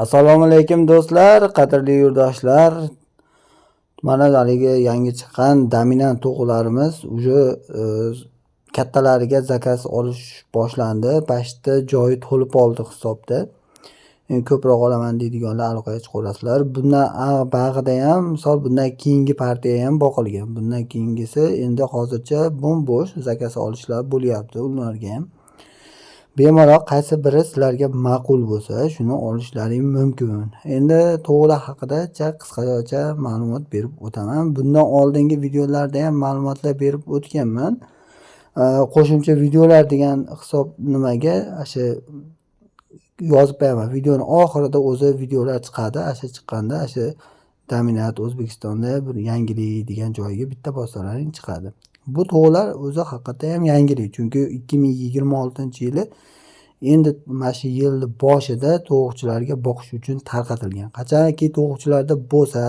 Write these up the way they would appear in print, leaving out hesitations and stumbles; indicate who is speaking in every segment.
Speaker 1: Assalomu alaykum do'stlar, qadrli yurtdoshlar. Mana haligi yangi chiqqan dominant to'g'larimiz уже kattalariga zakaz olish boshlandi. Pastda joyi to'lib oldi hisobda. Ko'proq olaman deydiganlar aloqaga chiqaverasizlar. Bundan bag'ida ham, misol bundan keyingi partiya ham boqilgan. Bundan keyingisi endi hozircha bo'm-bo'sh zakaz olishlar bo'lyapti ularga ham. Bemalol qaysi biri sizlarga ma'qul bo'lsa, shuni olishlaring mumkin. Endi to'g'rilar haqida qisqacha ma'lumot berib o'taman. Bundan oldingi videolarda ham ma'lumotlar berib o'tganman. Qo'shimcha videolar degan hisob nimaga o'sha yozib qo'yaman. Videoning oxirida o'zi videolar chiqadi. O'sha chiqqanda o'sha Dominant O'zbekistonda bir yangilik degan joyiga bitta bossalaring chiqadi. Bu to'g'lar o'zi haqiqatda ham yangilik, chunki 2026-yili endi mana shu yilning boshida to'g'chilarga boqish uchun tarqatilgan. Qachonki to'g'chilarda bo'lsa,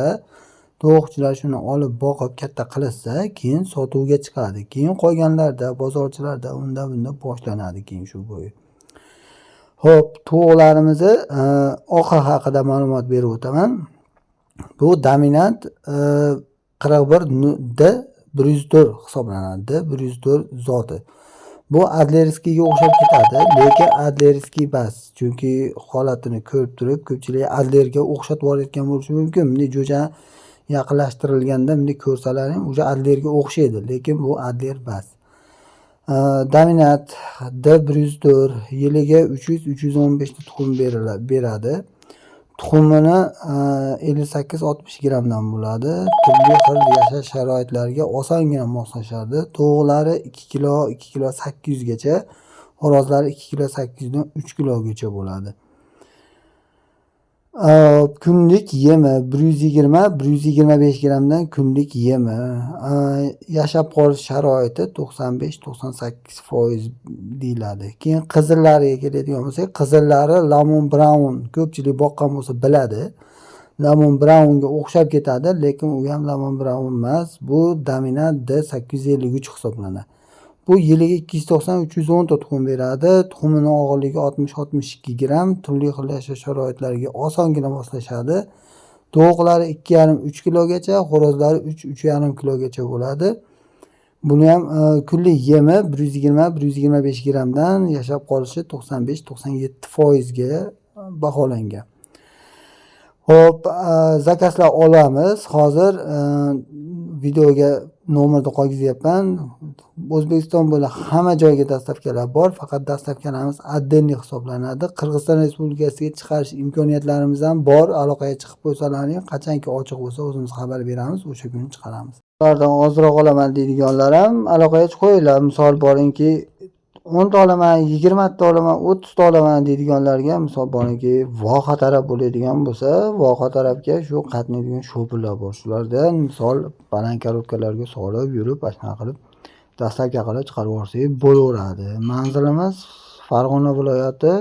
Speaker 1: to'g'chilar shuni olib boqib katta qilsa, keyin sotuvga chiqadi. Keyin qolganlarda, bozorchilarda unda bunda boshlanadi keyin shu bo'yi. Xo'p, to'g'larimizni oqi haqida ma'lumot berib o'taman. Bu dominant 41D 104 hisoblanadi. 104 zoti. Bu Adlerskiyga o'xshab ketadi, lekin Adlerskiy emas. Chunki holatini ko'rib turib, ko'pchilik Adlerga o'xshatib olayotgan bo'lishi mumkin. Bunday jo'ja yaqinlashtirilganda bunday ko'rsalaring, o'sha Adlerga o'xshaydi, lekin bu Adler emas. Dominant D104 yiliga 300-315 ta tuxum beradi. Tuxumini 58-60 grammdan bo'ladi. Turli xil yashash sharoitlariga osongina moslashadi. To'g'lari 2 kilo, 2 kilo 800 gacha, xo'rozlari 2 kilo 800 dan 3 kilogacha bo'ladi. Kunlik yemi 120-125 grammdan kunlik yemi. Yashab qolish sharoiti 95-98% deyiladi. Keyin qizillariga keladigan bo'lsak, qizillari Lemon Brown, ko'pchilik boqqan bo'lsa biladi. Lemon Brownga o'xshab ketadi, lekin u ham Lemon Brown emas. Bu Dominant D853 hisoblanadi. Bu yiliga 290-310 ta tuxum beradi. Tuxumining og'irligi 60-62 gram. Turli xil yashash sharoitlariga osongina moslashadi. Tovuqlari 2,5-3 kilogacha, xo'rozlari 3-3,5 kilogacha bo'ladi. Buni ham kunlik yemi 120-125 grammdan, yashab qolishi 95-97% ga baholangan. Xo'p, zakazlar olamiz. Hozir videoga nomerni qoldiryapman. O'zbekiston bo'ylab hamma joyga dastavkalar bor, faqat dastavkalarimiz отдельный hisoblanadi. Qirg'iziston Respublikasiga chiqarish imkoniyatlarimiz ham bor. Aloqaga chiqib qo'ysalaring, qachonki ochiq bo'lsa o'zimiz xabar beramiz, o'sha kuni chiqaramiz. Ulardan ozroq olaman deydiganlar ham aloqaga chiqinglar. Misol boringki 10 ta olaman, 20 ta olaman, 30 ta olaman deydiganlarga misol boringki voha taraf bo'ladigan bo'lsa, voha tarafga shu qatnaydigan sho'pirlar bor. Shulardan misol baland korobkalarga solib yurib, shunaqa qilib dastavka qilib chiqarib yuborsak bo'laveradi. Manzilimiz Farg'ona viloyati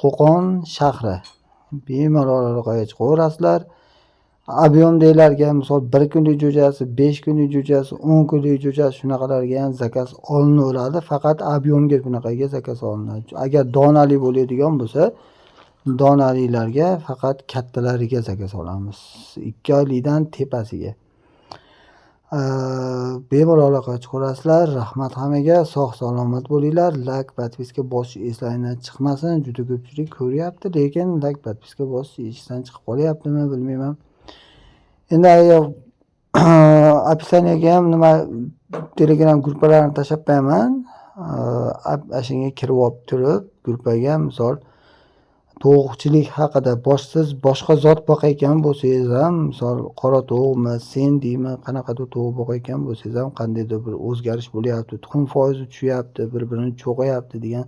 Speaker 1: Qo'qon shahri. Bemalol aloqaga chiqaverasizlar. Ob'yomdagilarga misol 1 kunlik jo'jasi, 5 kunlik jo'jasi, 10 kunlik jo'jasi shunaqalarga ham zakaz olinaveradi. Faqat ob'yomga bunaqaga zakaz olinadi. Agar donali bo'ladigan bo'lsa, donalilarga faqat kattalariga zakaz olamiz. 2 oylikdan tepasiga. Bemalol aloqaga chiqaverasizlar. Rahmat hammaga, sog' salomat bo'linglar. Like, podpiska bosish eslaringizdan chiqmasin. Juda ko'pchilik ko'ryapti, lekin like, podpiska bosish esdan chiqib qolyaptimi, bilmayman. Endi opisaniyaga ham nima Telegram gruppalarni tashlab qo'yaman. Ashunga kirib olib turib, gruppaga misol tovuqchilik haqida siz boshqa zot boqayotgan bo'lsangiz ham, misol qora tovuqmi, sendimi, qanaqadir tovuq boqayotgan bo'lsangiz ham, qandaydir bir o'zgarish bo'lyapti, tuxum foizi tushyapti, bir-birini cho'qayapti degan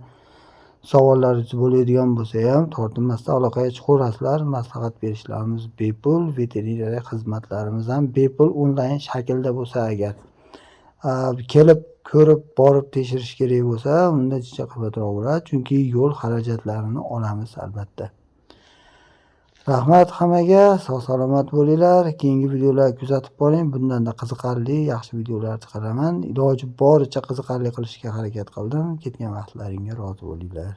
Speaker 1: savollaringiz bo'ladigan bo'lsa ham tortinmasdan aloqaga chiqaverasizlar. Maslahat berishlarimiz bepul, veterinariya xizmatlarimiz ham bepul onlayn shaklda bo'lsa agar kelib ko'rib borib tekshirish kerak bo'lsa, unda jicha qimmatroq bo'ladi, chunki yo'l xarajatlarini olamiz albatta. Rahmat hammaga, sog' salomat bo'linglar. Keyingi videolar kuzatib boring. Bundan-da qiziqarli, yaxshi videolar chiqaraman. Iloji boricha qiziqarli qilishga harakat qildim. Ketgan vaqtlaringga rozi bo'linglar.